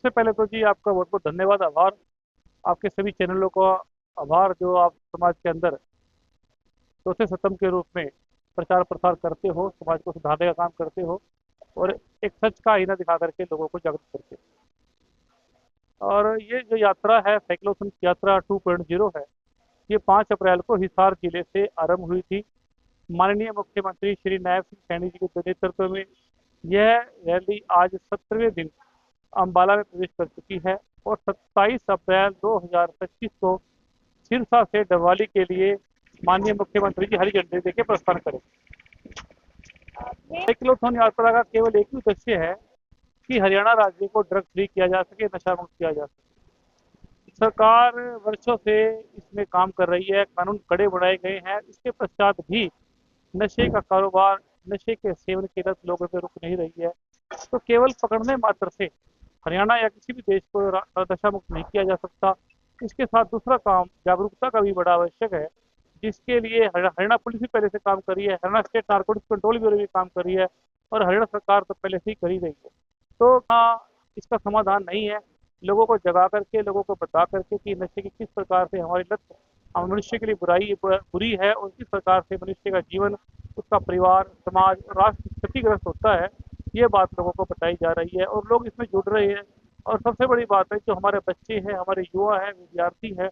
सबसे पहले तो जी आपका बहुत बहुत धन्यवाद, आभार। आपके सभी चैनलों का आभार जो आप समाज के अंदर चौथे सतम के रूप में प्रचार प्रसार करते हो, समाज को सुधारने का काम करते हो और एक सच का आईना दिखा करके लोगों को जागरूक करते हो। और ये जो यात्रा है साइक्लोथॉन यात्रा 2.0 है, ये 5 अप्रैल को हिसार जिले से आरंभ हुई थी। माननीय मुख्यमंत्री श्री नायब सिंह सैनी जी के नेतृत्व में यह रैली आज 17वें दिन अंबाला में प्रवेश कर चुकी है और 27 अप्रैल 2025 को सिरसा से डबवाली के लिए माननीय मुख्यमंत्री जी हरी झंडी देके प्रस्थान करेंगे। साइक्लोथॉन यात्रा का केवल एक ही उद्देश्य है कि हरियाणा राज्य को ड्रग फ्री किया जा सके, नशा मुक्त किया जा सके। सरकार वर्षों से इसमें काम कर रही है, कानून कड़े बनाए गए हैं, इसके पश्चात भी नशे का कारोबार, नशे के सेवन की लत लोगों पे रुक नहीं रही है। तो केवल पकड़ने मात्र से हरियाणा या किसी भी देश को नशा मुक्त नहीं किया जा सकता। इसके साथ दूसरा काम जागरूकता का भी बड़ा आवश्यक है, जिसके लिए हरियाणा पुलिस भी पहले से काम कर रही है, Haryana state narcotics control bureau भी काम कर रही है और हरियाणा सरकार तो पहले से ही कर ही रही है। तो इसका समाधान नहीं है। लोगों को जगा करके, लोगों को बता करके कि नशे की किस प्रकार से हमारी लत मनुष्य के लिए बुरी है और किस प्रकार से मनुष्य का जीवन, उसका परिवार, समाज और राष्ट्र क्षतिग्रस्त होता है, ये बात लोगों को बताई जा रही है और लोग इसमें जुड़ रहे हैं। और सबसे बड़ी बात है, जो हमारे बच्चे हैं, हमारे युवा हैं, विद्यार्थी हैं,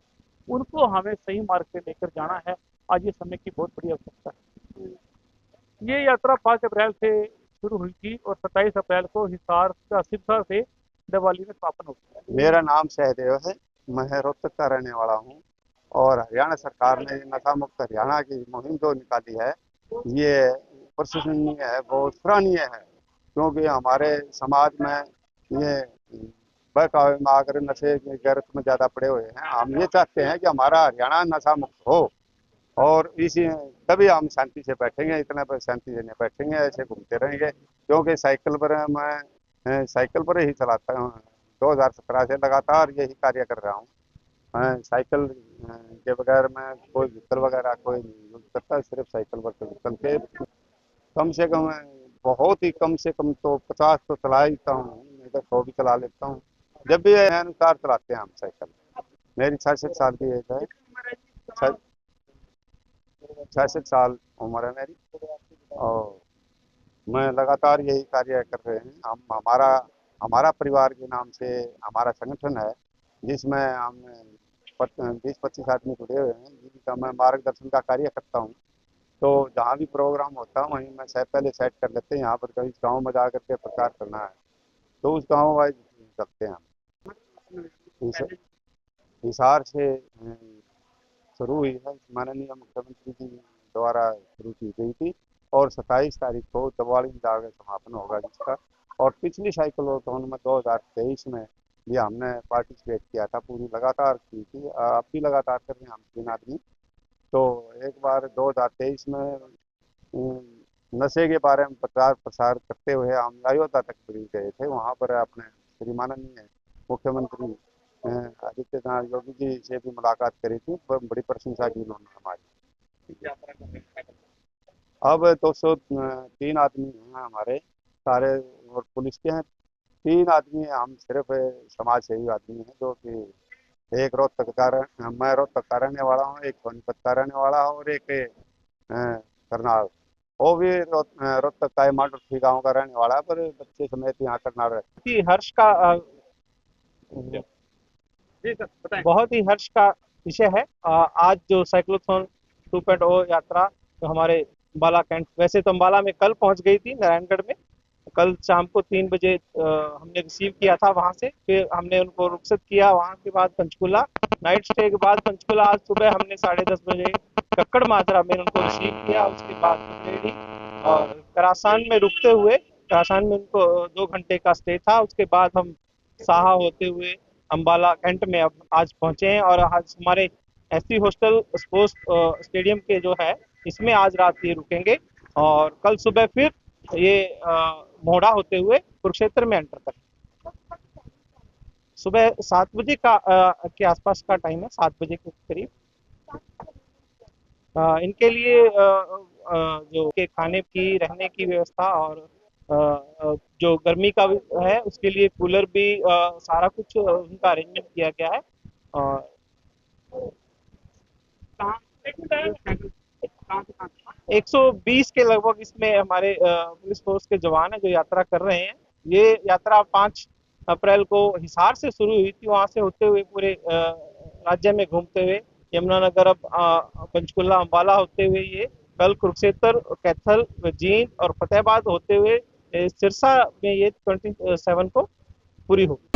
उनको हमें सही मार्ग पे लेकर जाना है। आज ये समय की बहुत बड़ी आवश्यकता है। ये यात्रा 5 अप्रैल से शुरू हुई थी और 27 अप्रैल को हिसार का सिरसा से दिवाली में समापन होती है। मेरा नाम सहदेव है। मैं रोहतक का रहने वाला हूँ और हरियाणा सरकार ने नशा मुक्त हरियाणा की मुहिम जो निकाली है, ये प्रशंसनीय है, बहुत सराहनीय है। क्योंकि हमारे समाज में ये बहकावे में आकर नशे की गर्त में ज्यादा पड़े हुए हैं। हम ये चाहते हैं कि हमारा हरियाणा नशा मुक्त हो और इसी तभी हम शांति से बैठेंगे, इतना पर शांति से नहीं बैठेंगे, ऐसे घूमते रहेंगे। क्योंकि साइकिल पर मैं साइकिल पर ही चलाता हूँ। 2017 से लगातार यही कार्य कर रहा हूँ। मैं साइकिल के बगैर मैं कोई व्हीकल वगैरह कोई नहीं यूज करता, सिर्फ साइकिल पर चल के कम से कम, बहुत ही कम से कम तो 50 तो चला ही लेता हूँ, नहीं तो 100 भी चला लेता हूँ। जब भी अनुसार चलाते हैं हम साइकिल। मेरी 66 साल की एज है। 66 साल उम्र है मेरी और मैं लगातार यही कार्य कर रहे हैं। हम हमारा हमारा परिवार के नाम से हमारा संगठन है, जिसमें हम 20-25 आदमी जुड़े हुए हैं, जिनका मैं मार्गदर्शन का कार्य करता हूँ। तो जहाँ भी प्रोग्राम होता है वहीं मैं पहले सेट कर लेते हैं, यहाँ पर कभी इस गाँव में जा करके प्रचार करना है तो उस गाँव वाइज करते हैं हम। इस- हिसार से शुरू हुई है, माननीय मुख्यमंत्री जी द्वारा शुरू की गई थी और 27 तारीख को दवाड़ी में जाकर समापन होगा जिसका। और पिछली साइक्लोथॉन में 2023 में भी हमने पार्टिसिपेट किया था, पूरी लगातार की थी। अब भी लगातार कर रहे हैं हम 3 आदमी। तो एक बार 2023 में नशे के बारे में प्रचार प्रसार करते हुए हम अयोध्या तक भी गए थे। वहाँ पर अपने श्री माननीय मुख्यमंत्री आदित्यनाथ योगी जी से भी मुलाकात करी थी, बड़ी प्रशंसा की उन्होंने हमारी। अब 203 आदमी हैं हमारे सारे, और पुलिस के हैं 3 आदमी हैं। हम सिर्फ समाज सेवी आदमी हैं, जो कि एक रोहतक का मैं रोहतक का रहने वाला हूँ, एक सोनीपत का रहने वाला हूँ और एक करनाल। वो भी रोहतक का माटुर्थी गांव का रहने वाला है, पर बच्चे समेत यहाँ करनाल रहते कि हर्ष का जी सर बताएं। बहुत ही हर्ष का विषय है। आज जो साइक्लोथॉन 2.0 यात्रा जो हमारे अम्बाला कैंट, वैसे तो अम्बाला में कल पहुंच गई थी नारायणगढ़ में। कल शाम को 3 बजे हमने रिसीव किया था वहां से, फिर हमने उनको रुखसत किया, वहां के बाद पंचकुला नाइट स्टे के बाद पंचकुला आज सुबह हमने 10:30 बजे कक्कड़ माजरा में उनको रिसीव किया। उसके बाद मुंडेरी और करासान में रुकते हुए, करासान में उनको 2 घंटे का स्टे था। उसके बाद हम साहा होते हुए अम्बाला कैंट में अब आज पहुंचे हैं और आज हमारे एससी हॉस्टल स्पोर्ट्स स्टेडियम के जो है, इसमें आज रात ये रुकेंगे और कल सुबह फिर ये मोड़ा होते हुए कुरुक्षेत्र में एंटर करें। सुबह 7 बजे के आसपास का टाइम है, 7 बजे के करीब। इनके लिए जो के खाने की, रहने की व्यवस्था और जो गर्मी का भी है उसके लिए कूलर भी सारा कुछ उनका अरेंजमेंट किया गया है। और कहाँ साइकिल कहाँ से कहाँ तक? 120 के लगभग इसमें हमारे पुलिस फोर्स के जवान हैं जो यात्रा कर रहे हैं। ये यात्रा 5 अप्रैल को हिसार से शुरू हुई थी, वहां से होते हुए पूरे राज्य में घूमते हुए यमुनानगर, अब पंचकुला, अंबाला होते हुए ये कल कुरुक्षेत्र, कैथल, जींद और फतेहाबाद होते हुए सिरसा में ये 27 को पूरी होगी।